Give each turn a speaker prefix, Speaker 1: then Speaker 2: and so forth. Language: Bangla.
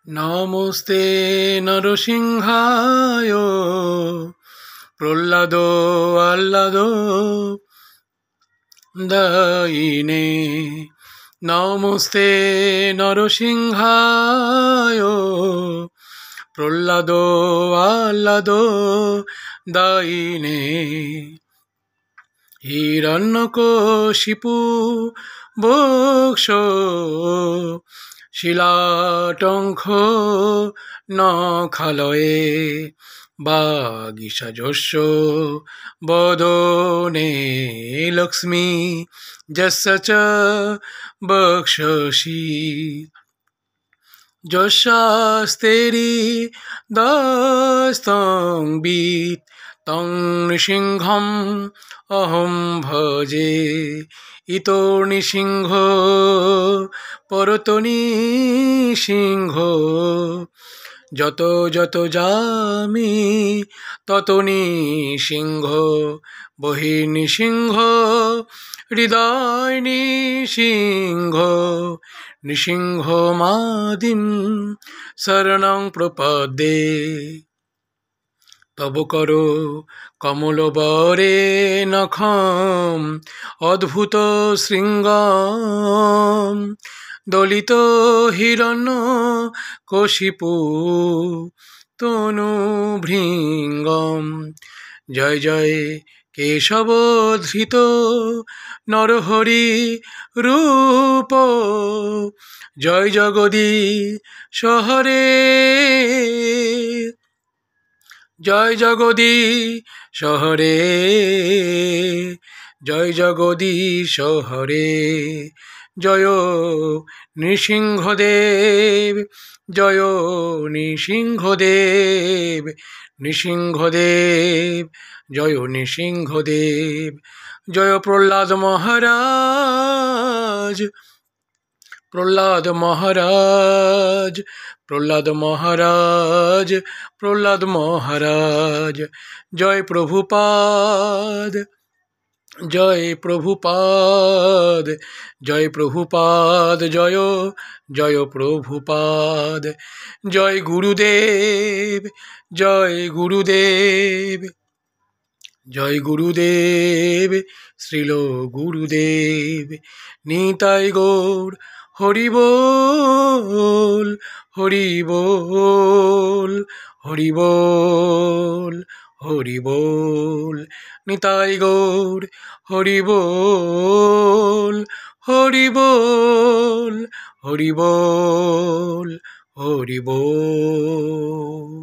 Speaker 1: নমস্তে নরসিংহায় প্রহ্লাদ আহ্লাদ দায়িনে। নমস্তে নরসিংহায় প্রহ্লাদ আহ্লাদ দায়িনে। হিরণ্যকশিপু বক্ষ শিলাটঙ্ক নখালয়ে বাগীশাযস্য বদনে লক্ষ্মী যস্য চ বক্ষসি। যস্যাস্তেরি দস্তং বিত তং নৃসিংহম অহং ভজে। ইতো নৃসিংহ পরতো নৃসিংহ যত যত যামি তত নৃসিংহ। বহির্নৃসিংহ হৃদয় নৃসিংহ নৃসিংহ মাদিম শরণং প্রপদ্যে। তব কর কমলবরে নখম অদ্ভুত শৃঙ্গম দলিত হিরণ্য কশিপু তনু ভৃঙ্গম। জয় জয় কেশব ধৃত নরহরি রূপ। জয় জগদীশ হরে জয় জগদীশ হরে জয় জগদীশ হরে। জয় নৃসিংহদেব জয় নৃসিংহদেব নৃসিংহদেব জয় নৃসিংহদেব। জয় প্রহ্লাদ মহারাজ প্রহ্লাদ মহারাজ প্রহ্লাদ মহারাজ প্রহ্লাদ মহারাজ। জয় প্রভুপাদ জয় প্রভুপাদ জয় প্রভুপাদ জয় জয় প্রভুপাদ। জয় গুরুদেব জয় গুরুদেব জয় গুরুদেব শ্রীল গুরুদেব। নিতাই গৌর হরি বল হরি বল হরি বল হরি বল। নিতাই গৌর হরি বল হরি বল হরি বল হরি বল।